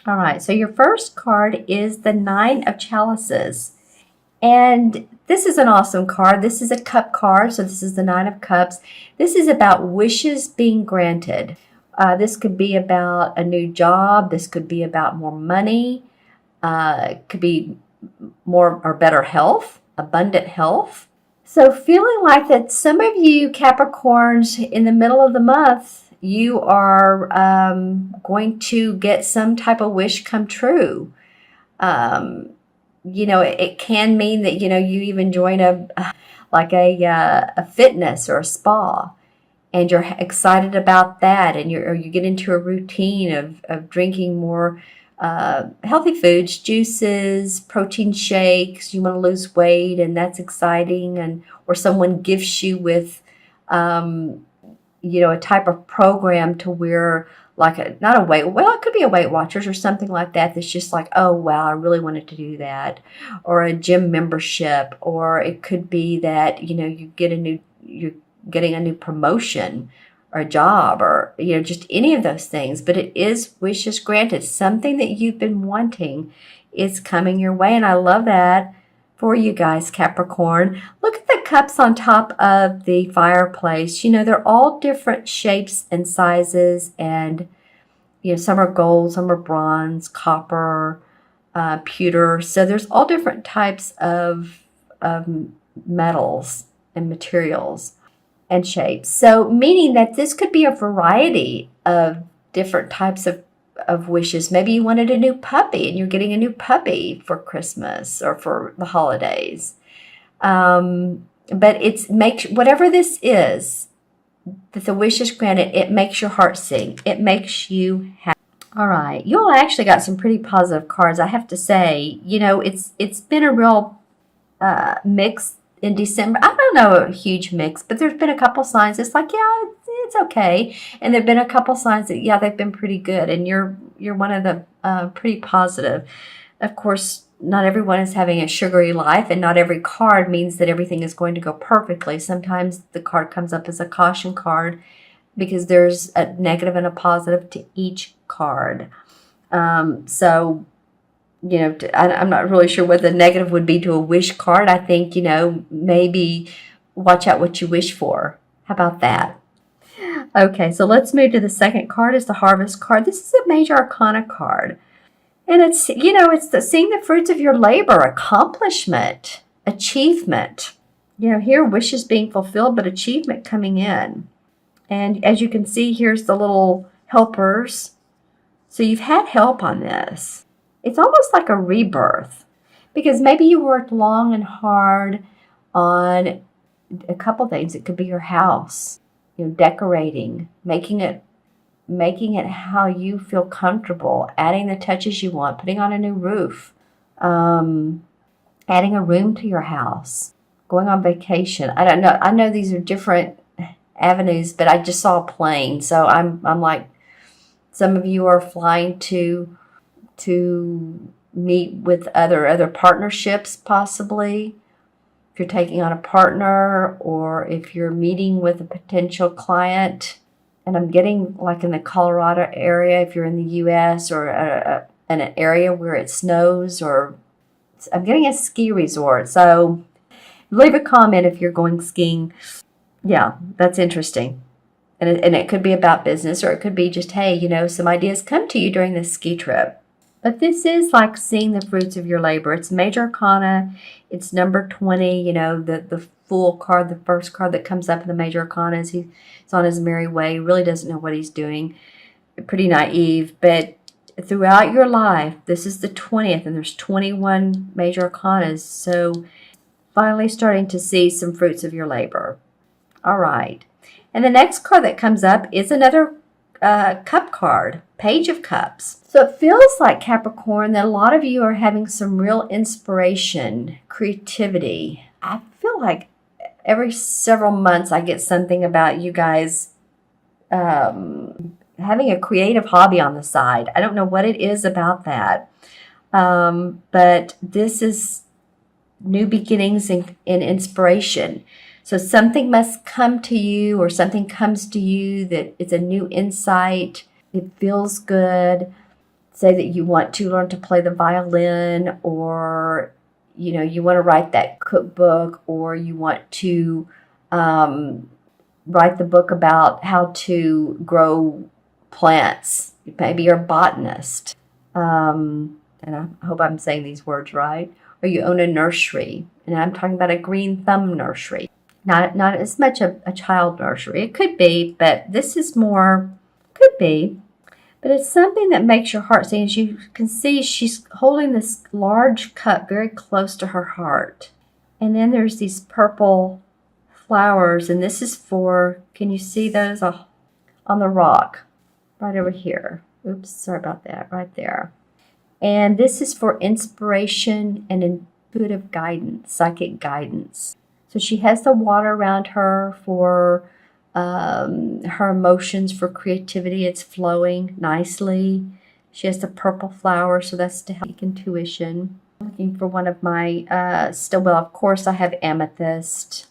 All right, so your first card is the Nine of Chalices. And this is an awesome card. This is a cup card, so this is the Nine of Cups. This is about wishes being granted. This could be about a new job. This could be about more money. It could be more or better health, abundant health. So feeling like that some of you Capricorns in the middle of the month, you are going to get some type of wish come true. Um, it can mean that, you even join a fitness or a spa, and you're excited about that, and you get into a routine of drinking more healthy foods, juices, protein shakes. You want to lose weight, and that's exciting. Or someone gifts you with, a type of program to where, not a weight, well, it could be a Weight Watchers or something like that. That's just like, oh wow, I really wanted to do that, or a gym membership, or it could be that you're getting a new promotion or a job, or just any of those things. But it is wishes granted. Something that you've been wanting is coming your way, and I love that for you guys, Capricorn. Look at the cups on top of the fireplace. They're all different shapes and sizes, and some are gold, some are bronze, copper, pewter. So there's all different types of metals and materials and shapes. So meaning that this could be a variety of different types of wishes. Maybe you wanted a new puppy and you're getting a new puppy for Christmas or for the holidays. But makes whatever this is, that the wish is granted, it makes your heart sing. It makes you happy. All right, you all actually got some pretty positive cards, I have to say. It's been a real mix in December. I don't know, a huge mix, but there's been a couple signs. It's like, yeah, it's okay, and there've been a couple signs that, yeah, they've been pretty good, and you're one of the pretty positive. Of course, not everyone is having a sugary life, and not every card means that everything is going to go perfectly. Sometimes the card comes up as a caution card because there's a negative and a positive to each card. So I'm not really sure what the negative would be to a wish card. I think, maybe watch out what you wish for. How about that? Okay, so let's move to the second card. Is the Harvest card. This is a Major Arcana card. And it's, seeing the fruits of your labor, accomplishment, achievement. Here, wishes being fulfilled, but achievement coming in. And as you can see, here's the little helpers. So you've had help on this. It's almost like a rebirth, because maybe you worked long and hard on a couple things. It could be your house, decorating, making it how you feel comfortable, adding the touches you want, putting on a new roof, adding a room to your house, going on vacation. I don't know. I know these are different avenues, but I just saw a plane. So I'm like, some of you are flying to meet with other partnerships, possibly. If you're taking on a partner, or if you're meeting with a potential client. And I'm getting, like, in the Colorado area, if you're in the U.S., or in an area where it snows, or I'm getting a ski resort. So leave a comment if you're going skiing. Yeah, that's interesting. And it could be about business, or it could be just, hey, some ideas come to you during this ski trip. But this is like seeing the fruits of your labor. It's Major Arcana. It's number 20, the Fool card, the first card that comes up in the Major Arcana is he's on his merry way. He really doesn't know what he's doing. Pretty naive. But throughout your life, this is the 20th, and there's 21 Major Arcanas. So finally starting to see some fruits of your labor. All right. And the next card that comes up is another cup card, Page of Cups. So it feels like, Capricorn, that a lot of you are having some real inspiration, creativity. I feel like every several months I get something about you guys having a creative hobby on the side. I don't know what it is about that. But this is new beginnings and inspiration. So something must come to you, or something comes to you that it's a new insight. It feels good. say that you want to learn to play the violin, or you want to write that cookbook, or you want to write the book about how to grow plants. Maybe you're a botanist, and I hope I'm saying these words right. Or you own a nursery, and I'm talking about a green thumb nursery. Not as much a child nursery. It could be, but this is more, could be. But it's something that makes your heart sing. As you can see, she's holding this large cup very close to her heart. And then there's these purple flowers, and this is for, can you see those on the rock? Right over here. Oops, sorry about that, right there. And this is for inspiration and intuitive guidance, psychic guidance. So she has the water around her for her emotions, for creativity. It's flowing nicely. She has the purple flower, so that's to help intuition. I'm looking for one of my, well, of course, I have amethyst.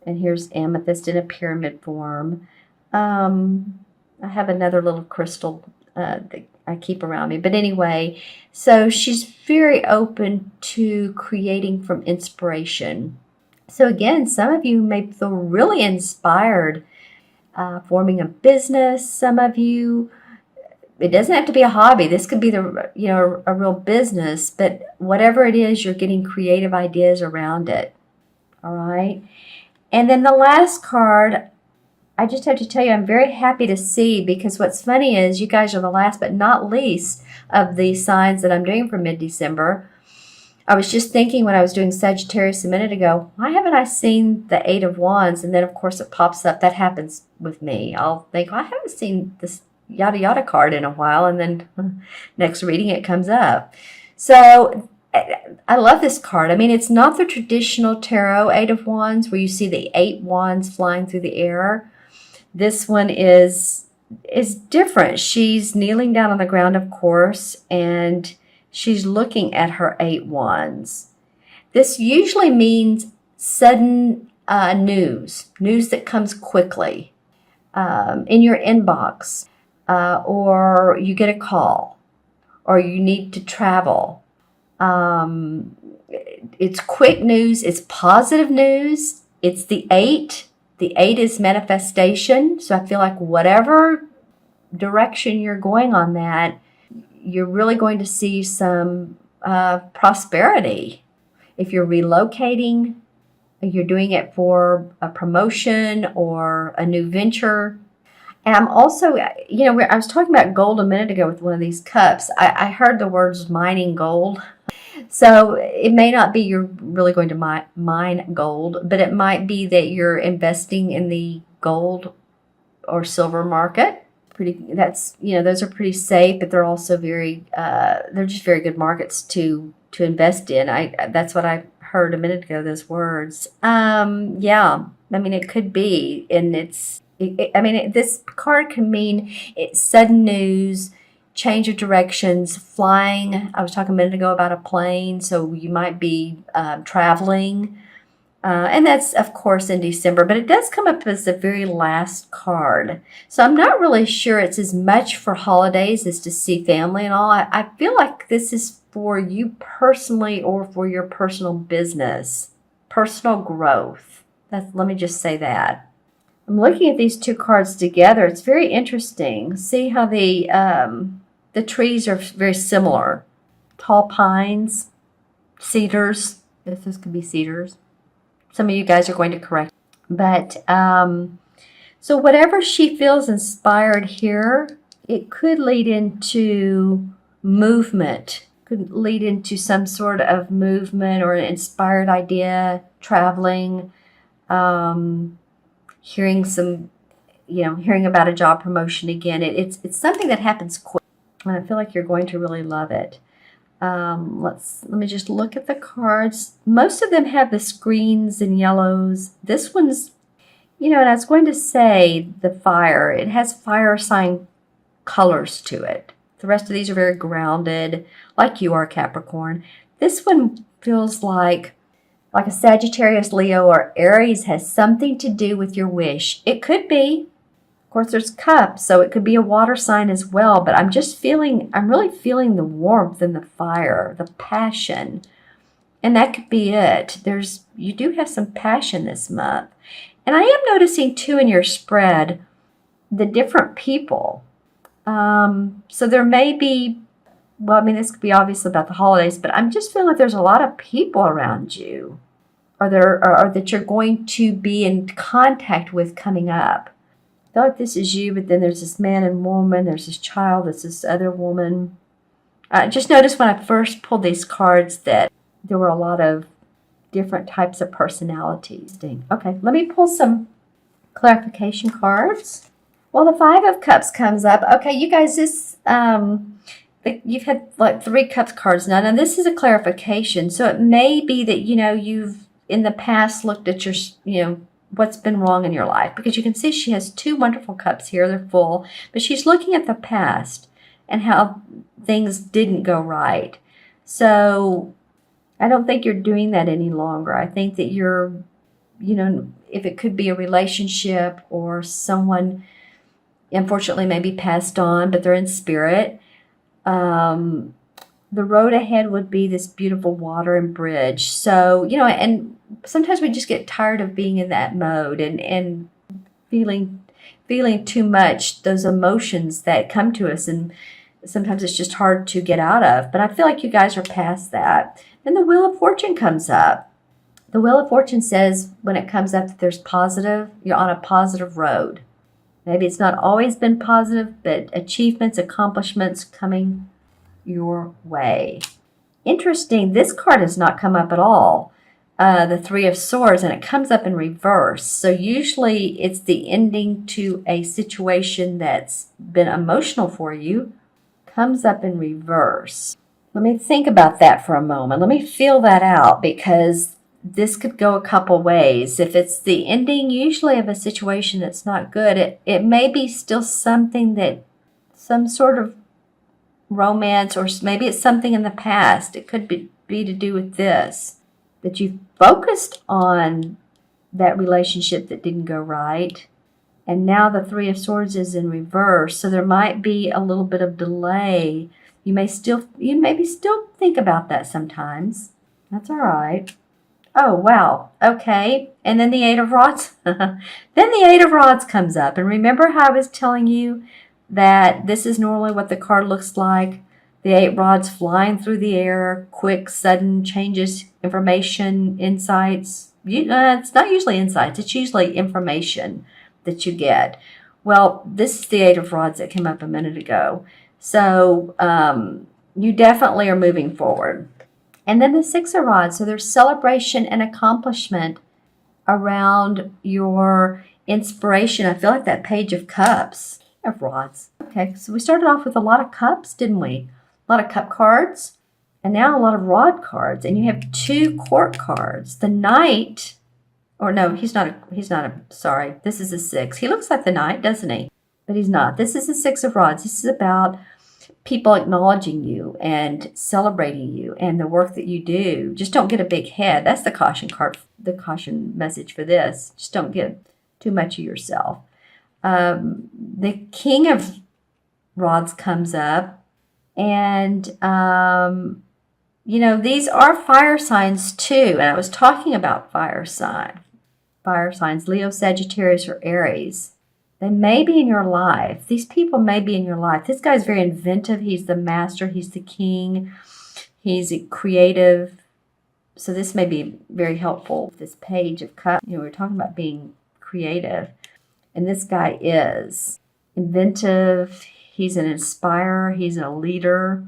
And here's amethyst in a pyramid form. I have another little crystal that I keep around me. But anyway, so she's very open to creating from inspiration. So again, some of you may feel really inspired forming a business. Some of you, it doesn't have to be a hobby. This could be a real business, but whatever it is, you're getting creative ideas around it. All right. And then the last card, I just have to tell you, I'm very happy to see, because what's funny is you guys are the last but not least of the signs that I'm doing for mid-December. I was just thinking when I was doing Sagittarius a minute ago, why haven't I seen the Eight of Wands? And then, of course, it pops up. That happens with me. I'll think, I haven't seen this yada yada card in a while. And then next reading, it comes up. So I love this card. I mean, it's not the traditional tarot Eight of Wands where you see the 8 wands flying through the air. This one is different. She's kneeling down on the ground, of course, and she's looking at her 8 wands. This usually means sudden news that comes quickly in your inbox, or you get a call, or you need to travel. It's quick news. It's positive news. It's the 8. The 8 is manifestation. So I feel like whatever direction you're going on that, you're really going to see some prosperity. If you're relocating, you're doing it for a promotion or a new venture. And I'm also, I was talking about gold a minute ago with one of these cups. I heard the words mining gold. So it may not be you're really going to mine gold, but it might be that you're investing in the gold or silver market. Those are pretty safe, but they're also they're just very good markets to invest in. That's what I heard a minute ago, those words. Yeah, I mean, it could be, and this card can mean it's sudden news, change of directions, flying. I was talking a minute ago about a plane, so you might be traveling. And that's, of course, in December, but it does come up as the very last card. So I'm not really sure it's as much for holidays as to see family and all. I feel like this is for you personally or for your personal business, personal growth. Let me just say that. I'm looking at these two cards together. It's very interesting. See how the trees are very similar. Tall pines, cedars. This could be cedars. Some of you guys are going to correct. But, so whatever she feels inspired here, it could lead into movement. Could lead into some sort of movement or an inspired idea, traveling, hearing about a job promotion again. It's something that happens quick. And I feel like you're going to really love it. Let me just look at the cards. Most of them have the screens and yellows. This one's, and I was going to say the fire. It has fire sign colors to it. The rest of these are very grounded, like you are, Capricorn. This one feels like a Sagittarius, Leo, or Aries has something to do with your wish. It could be. Of course, there's cups, so it could be a water sign as well, but I'm really feeling the warmth and the fire, the passion. And that could be it. You do have some passion this month. And I am noticing too in your spread the different people. So there may be, well, I mean, this could be obvious about the holidays, but I'm just feeling like there's a lot of people around you, or that you're going to be in contact with coming up. I feel like this is you, but then there's this man and woman, there's this child, there's this other woman. I just noticed when I first pulled these cards that there were a lot of different types of personalities. Okay, let me pull some clarification cards. Well, the Five of Cups comes up. Okay, you guys, you've had like 3 Cups cards now. Now, this is a clarification. So it may be that, you've in the past looked at your, what's been wrong in your life. Because you can see she has 2 wonderful cups here. They're full. But she's looking at the past and how things didn't go right. So I don't think you're doing that any longer. I think that you're, if it could be a relationship or someone, unfortunately, maybe passed on, but they're in spirit. The road ahead would be this beautiful water and bridge. So, and sometimes we just get tired of being in that mode and feeling too much, those emotions that come to us. And sometimes it's just hard to get out of. But I feel like you guys are past that. Then the Wheel of Fortune comes up. The Wheel of Fortune says when it comes up that there's positive, you're on a positive road. Maybe it's not always been positive, but achievements, accomplishments coming your way. Interesting, this card has not come up at all. The Three of Swords, and it comes up in reverse. So usually it's the ending to a situation that's been emotional for you. Comes up in reverse. Let me think about that for a moment. Let me feel that out, because this could go a couple ways. If it's the ending usually of a situation that's not good, it may be still something that, some sort of romance, or maybe it's something in the past. It could be to do with this, that you focused on that relationship that didn't go right. And now the Three of Swords is in reverse. So there might be a little bit of delay. You maybe still think about that sometimes. That's all right. Oh, wow. Okay. And then the Eight of Rods. Then the Eight of Rods comes up. And remember how I was telling you that this is normally what the card looks like? The 8 rods flying through the air, quick, sudden changes, information, insights. It's not usually insights. It's usually information that you get. Well, this is the 8 of Rods that came up a minute ago. So you definitely are moving forward. And then the 6 of Rods. So there's celebration and accomplishment around your inspiration. I feel like that Page of Cups. Of Rods. Okay, so we started off with a lot of cups, didn't we? A lot of cup cards. And now a lot of rod cards. And you have 2 court cards. The Knight. Or no, he's not sorry. This is a 6. He looks like the Knight, doesn't he? But he's not. This is the 6 of Rods. This is about people acknowledging you and celebrating you and the work that you do. Just don't get a big head. That's the caution card, the caution message for this. Just don't get too much of yourself. The King of Rods comes up, and these are fire signs too. And I was talking about fire signs, Leo, Sagittarius, or Aries. They may be in your life. These people may be in your life. This guy's very inventive. He's the master. He's the king. He's creative. So this may be very helpful. This Page of Cups. We're talking about being creative. And this guy is inventive. He's an inspirer. He's a leader.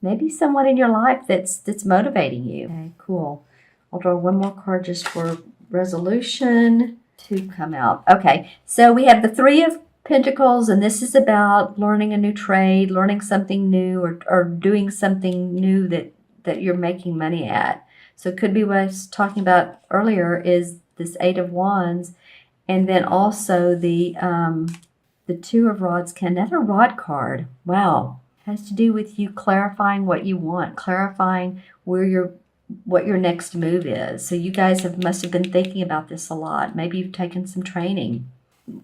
Maybe someone in your life that's motivating you. Okay, cool. I'll draw one more card just for resolution to come out. Okay, so we have the Three of Pentacles, and this is about learning a new trade, learning something new, or doing something new that you're making money at. So it could be what I was talking about earlier is this Eight of Wands. And then also the 2 of Rods, another rod card. Wow. Has to do with you clarifying what you want, clarifying what your next move is. So you guys must have been thinking about this a lot. Maybe you've taken some training.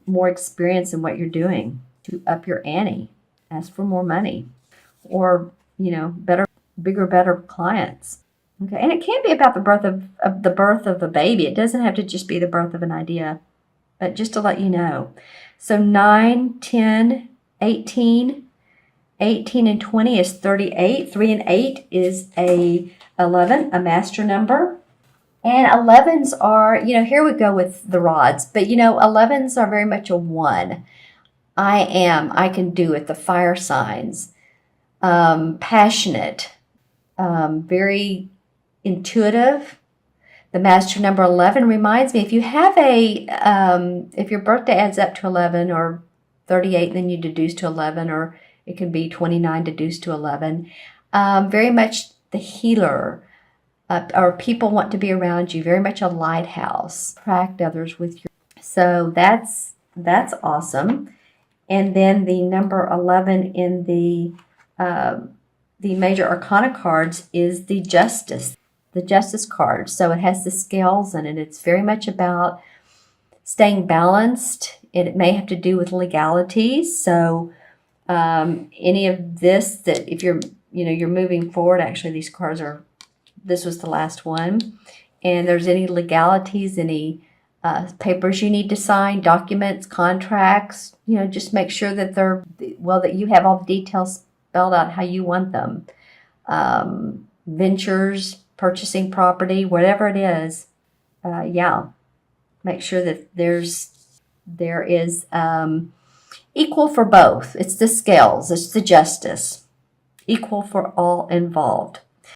more experience in what you're doing, to up your ante, ask for more money, or, better, bigger, better clients. Okay, and it can be about the birth of a baby. It doesn't have to just be the birth of an idea, but just to let you know. So 9, 10, 18, 18 and 20 is 38. 3 and 8 is a 11, a master number. And 11s are, here we go with the rods, but 11s are very much a 1. I can do it, the fire signs, passionate, very intuitive. The master number 11 reminds me, if you have if your birthday adds up to 11 or 38, then you deduce to 11, or it can be 29 deduced to 11. Very much the healer, or people want to be around you, very much a lighthouse. Attract others with your. So that's awesome. And then the number 11 in the major arcana cards is the Justice card. So it has the scales in it. It's very much about staying balanced. It may have to do with legalities. So any of this, that if you're moving forward, actually these cards this was the last one, and there's any legalities, any papers you need to sign, documents, contracts, just make sure that that you have all the details spelled out how you want them. Ventures, purchasing property, whatever it is, make sure that there is equal for both. It's the scales, it's the justice, equal for all involved.